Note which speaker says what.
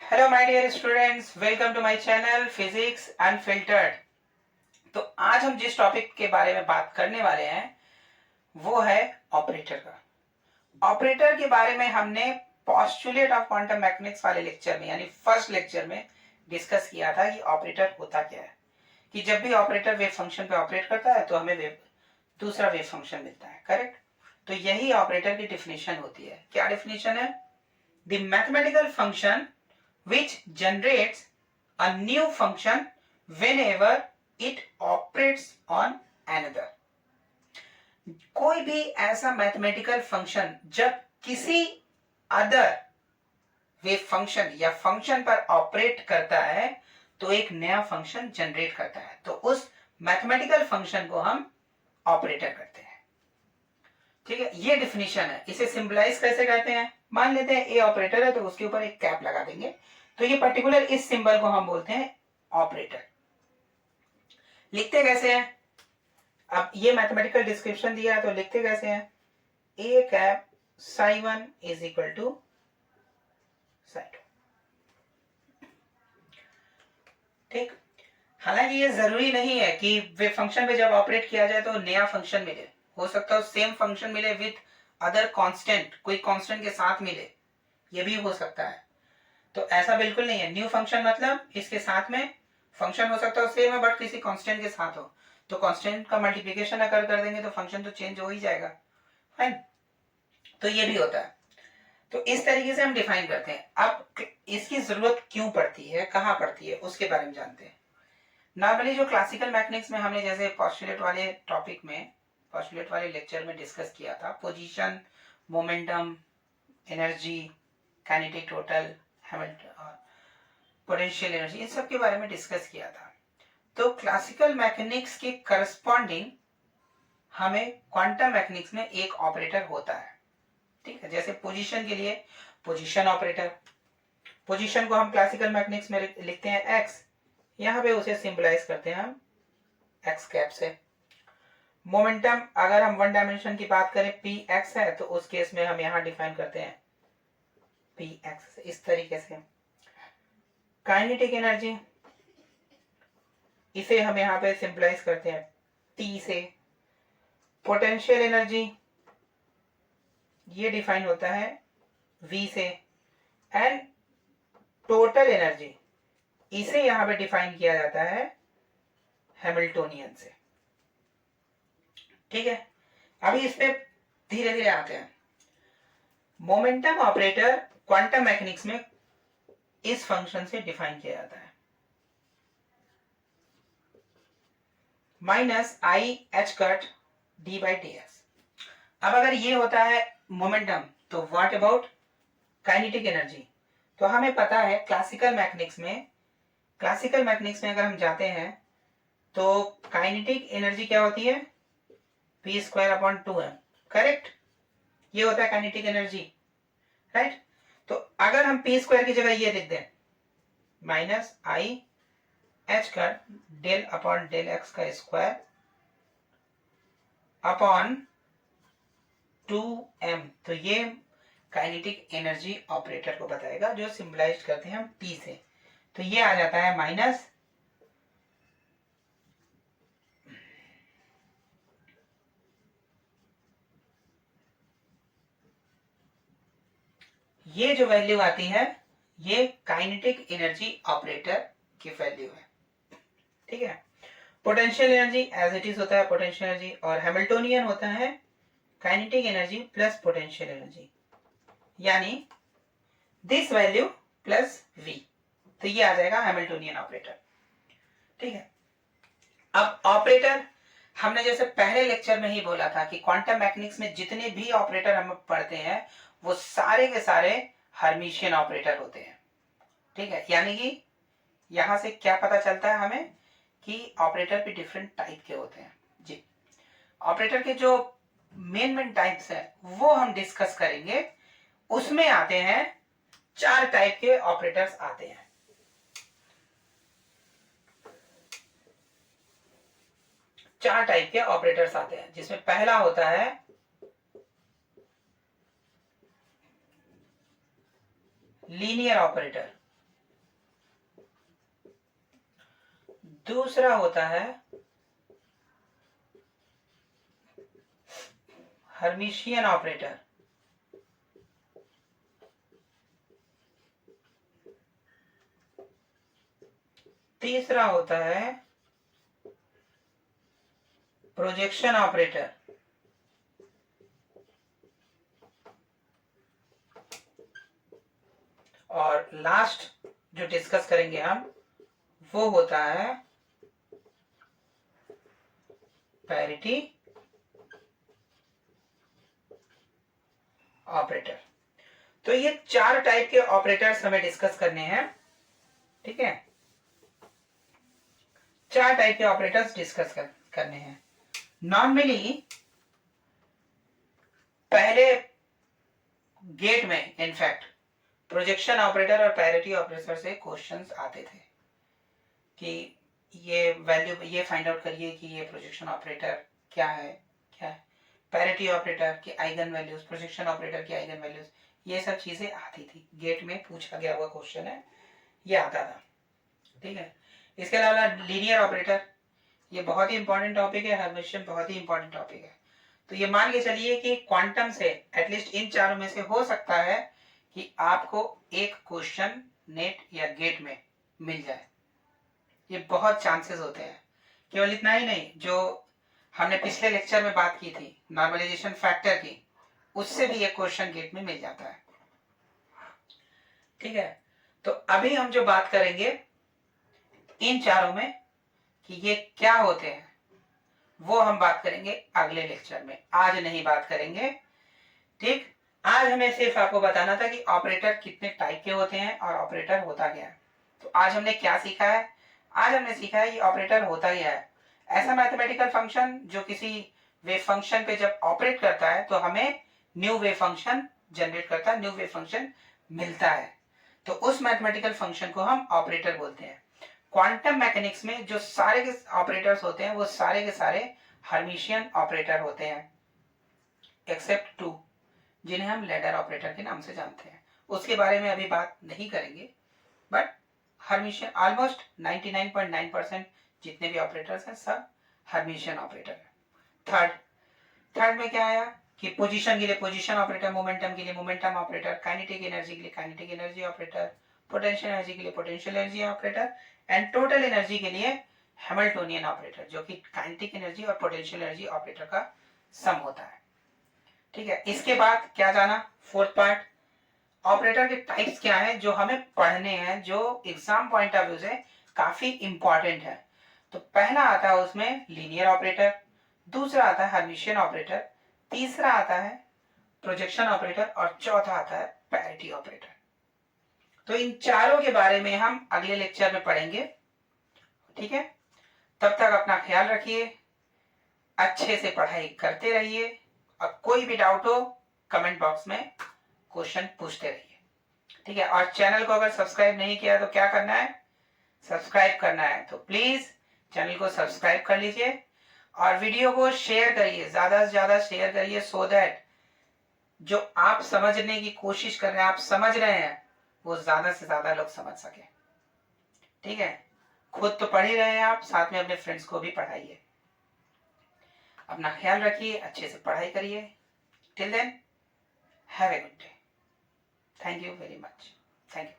Speaker 1: Hello my dear students, welcome to my channel physics unfiltered. तो आज हम जिस टॉपिक के बारे में बात करने वाले हैं वो है ऑपरेटर का। ऑपरेटर के बारे में हमने पोस्टुलेट ऑफ क्वांटम मैकेनिक्स वाले लेक्चर में यानी फर्स्ट लेक्चर में डिस्कस किया था कि ऑपरेटर होता क्या है। कि जब भी ऑपरेटर वेव फंक्शन पे ऑपरेट करता है तो हमें दूसरा वेव फंक्शन मिलता है, करेक्ट। तो यही ऑपरेटर की डिफिनेशन होती है। क्या डिफिनेशन है? The mathematical function which generates a new function whenever it operates on another। कोई भी ऐसा मैथमेटिकल फंक्शन जब किसी अदर वेव फंक्शन या फंक्शन पर ऑपरेट करता है तो एक नया फंक्शन जनरेट करता है, तो उस मैथमेटिकल फंक्शन को हम ऑपरेटर कहते हैं। ठीक है, ये डिफिनेशन है। इसे सिंबलाइज कैसे करते हैं? मान लेते हैं ए ऑपरेटर है तो उसके ऊपर एक कैप लगा देंगे, तो ये पर्टिकुलर इस सिंबल को हम बोलते हैं ऑपरेटर। लिखते कैसे हैं? अब ये मैथमेटिकल डिस्क्रिप्शन दिया है तो लिखते कैसे हैं? A cap psi 1 is equal to psi 2। ठीक, हालांकि ये जरूरी नहीं है कि वे फंक्शन पे जब ऑपरेट किया जाए तो नया फंक्शन मिले। हो सकता है सेम फंक्शन मिले विद अदर कांस्टेंट, कोई कांस्टेंट के साथ मिले, ये भी हो सकता है। तो ऐसा बिल्कुल नहीं है। न्यू फंक्शन मतलब इसके साथ में फंक्शन हो सकता है सेम है बट किसी कांस्टेंट के साथ हो, तो कांस्टेंट का मल्टीप्लिकेशन अगर कर देंगे तो फंक्शन तो चेंज हो ही जाएगा। फाइन, तो ये भी होता है। तो इस तरीके से हम डिफाइन करते हैं। अब इसकी जरूरत क्यों पड़ती है, कहां पड़ती है, उसके बारे में जानते हैं। नॉर्मली जो क्लासिकल मैकेनिक्स में हमने जैसे पोस्टुलेट वाले टॉपिक में, पोस्टुलेट वाले लेक्चर में डिस्कस किया था, position, momentum, energy, kinetic total, Hamilton, potential energy, इन सब के बारे में डिस्कस किया था। तो क्लासिकल मैकेनिक्स के करस्पॉन्डिंग हमें क्वांटम मैकेनिक्स में एक ऑपरेटर होता है। ठीक है, जैसे पोजीशन के लिए पोजीशन ऑपरेटर, पोजीशन को हम क्लासिकल मैकेनिक्स में लिखते हैं एक्स, यहां पे उसे सिंबलाइज करते हैं हम एक्स कैप से। मोमेंटम अगर हम वन डायमेंशन की बात करें पी एक्स है तो उस केस में हम यहां डिफाइन करते हैं पी एक्स इस तरीके से। काइनेटिक एनर्जी, इसे हम यहां पे सिंपलाइज करते हैं टी से। पोटेंशियल एनर्जी ये डिफाइन होता है वी से। एंड टोटल एनर्जी इसे यहां पे डिफाइन किया जाता है हैमिल्टोनियन से। ठीक है, अभी इस पे धीरे धीरे आते हैं। मोमेंटम ऑपरेटर क्वांटम मैकेनिक्स में इस फंक्शन से डिफाइन किया जाता है, minus I H cut D by D x. अब अगर ये होता है मोमेंटम तो व्हाट अबाउट काइनेटिक एनर्जी? तो हमें पता है क्लासिकल मैकेनिक्स में अगर हम जाते हैं तो काइनेटिक एनर्जी क्या होती है? P square upon 2m, correct. ये होता है काइनेटिक एनर्जी, राइट। तो अगर हम पी स्क्वायर की जगह ये लिख दें माइनस आई एच का डेल अपॉन डेल एक्स का स्क्वायर अपॉन 2m, तो ये काइनेटिक एनर्जी ऑपरेटर को बताएगा जो सिंबलाइज करते हैं हम p से। तो ये आ जाता है माइनस ये जो वैल्यू आती है ये काइनेटिक एनर्जी ऑपरेटर की वैल्यू है। ठीक है, potential energy as it is होता है पोटेंशियल एनर्जी, और हैमिल्टोनियन होता है kinetic energy plus potential energy, यानी दिस वैल्यू प्लस v, तो ये आ जाएगा हैमिल्टोनियन ऑपरेटर। ठीक है, अब ऑपरेटर हमने जैसे पहले लेक्चर में ही बोला था कि क्वांटम मैकेनिक्स में जितने भी ऑपरेटर हम पढ़ते हैं वो सारे के सारे हर्मिशियन ऑपरेटर होते हैं। ठीक है, यानी कि यहां से क्या पता चलता है हमें कि ऑपरेटर भी डिफरेंट टाइप के होते हैं। जी, ऑपरेटर के जो मेन टाइप्स है वो हम डिस्कस करेंगे। उसमें आते हैं 4 टाइप के ऑपरेटर्स आते हैं। चार टाइप के ऑपरेटर्स आते हैं, जिसमें पहला होता है लीनियर ऑपरेटर। दूसरा होता है हर्मिशियन ऑपरेटर। तीसरा होता है प्रोजेक्शन ऑपरेटर। और लास्ट जो डिस्कस करेंगे हम वो होता है पैरिटी ऑपरेटर। तो ये 4 टाइप के ऑपरेटर्स हमें डिस्कस करने हैं, ठीक है। 4 टाइप के ऑपरेटर्स डिस्कस करने हैं। नॉर्मली पहले गेट में इनफैक्ट प्रोजेक्शन ऑपरेटर और पैरिटी ऑपरेटर से क्वेश्चंस आते थे कि ये वैल्यू ये फाइंड आउट करिए कि ये प्रोजेक्शन ऑपरेटर क्या है, पैरिटी ऑपरेटर की आइगन वैल्यूज, प्रोजेक्शन ऑपरेटर की आइगन वैल्यूज, ये सब चीजें आती थी। गेट में पूछा गया हुआ क्वेश्चन है, ये आता था, ठीक है। इसके अलावा लीनियर ऑपरेटर, ये बहुत ही इंपॉर्टेंट टॉपिक है, हर्मिशियन बहुत ही इंपॉर्टेंट टॉपिक है। तो ये मान के चलिए कि क्वांटम से एटलीस्ट इन चारों में से हो सकता है कि आपको एक क्वेश्चन नेट या गेट में मिल जाए, ये बहुत चांसेस होते हैं। केवल इतना ही नहीं, जो हमने पिछले लेक्चर में बात की थी नॉर्मलाइजेशन फैक्टर की, उससे भी एक क्वेश्चन गेट में मिल जाता है, ठीक है। तो अभी हम जो बात करेंगे इन चारों में कि ये क्या होते हैं, वो हम बात करेंगे अगले लेक्चर में, आज नहीं बात करेंगे, ठीक। आज हमें सिर्फ आपको बताना था कि ऑपरेटर कितने टाइप के होते हैं और ऑपरेटर होता क्या है। तो आज हमने क्या सीखा है? आज हमने सीखा है कि ऑपरेटर होता क्या है। ऐसा मैथमेटिकल फंक्शन जो किसी वेव फंक्शन पे जब ऑपरेट करता है तो हमें न्यू वेव फंक्शन जनरेट करता है, न्यू वेव फंक्शन मिलता है, तो उस मैथमेटिकल फंक्शन को हम ऑपरेटर बोलते हैं। क्वांटम मैकेनिक्स में जो सारे के ऑपरेटर्स होते हैं वो सारे के सारे हर्मिशियन ऑपरेटर होते हैं, एक्सेप्ट 2 जिन्हें हम लैडर ऑपरेटर के नाम से जानते हैं। उसके बारे में अभी बात नहीं करेंगे, बट हर्मिशियन ऑलमोस्ट 99.9% जितने भी ऑपरेटर्स हैं सब हर्मिशियन ऑपरेटर है। थर्ड में क्या आया कि पोजीशन के लिए पोजीशन ऑपरेटर, मोमेंटम के लिए मोमेंटम ऑपरेटर, काइनेटिक एनर्जी के लिए kinetic energy operator, potential energy के लिए potential energy operator and total energy के लिए हैमिल्टोनियन ऑपरेटर, जो कि काइनेटिक एनर्जी और पोटेंशियल एनर्जी ऑपरेटर का सम होता है, ठीक है। इसके बाद क्या जाना, फोर्थ पार्ट, ऑपरेटर के टाइप्स क्या है जो हमें पढ़ने हैं, जो एग्जाम पॉइंट ऑफ व्यू से काफी इंपॉर्टेंट है। तो पहला आता है उसमें लीनियर ऑपरेटर, दूसरा आता है हर्मिशियन ऑपरेटर, तीसरा आता है प्रोजेक्शन ऑपरेटर और चौथा आता है पैरिटी ऑपरेटर। तो इन चारों के बारे में हम अगले लेक्चर में पढ़ेंगे, ठीक है। तब तक अपना ख्याल रखिए, अच्छे से पढ़ाई करते रहिए, और कोई भी डाउट हो कमेंट बॉक्स में क्वेश्चन पूछते रहिए, ठीक है। और चैनल को अगर सब्सक्राइब नहीं किया तो क्या करना है, सब्सक्राइब करना है। तो प्लीज चैनल को सब्सक्राइब कर लीजिए और वीडियो को शेयर करिए, ज्यादा से ज्यादा शेयर करिए, सो दैट जो आप समझने की कोशिश कर रहे हैं, आप समझ रहे हैं, वो ज्यादा से ज्यादा लोग समझ सके, ठीक है। खुद तो पढ़ ही रहे हैं आप, साथ में अपने फ्रेंड्स को भी पढ़ाइए। अपना ख्याल रखिए, अच्छे से पढ़ाई करिए। Till then have a good day. Thank you very much. Thank you.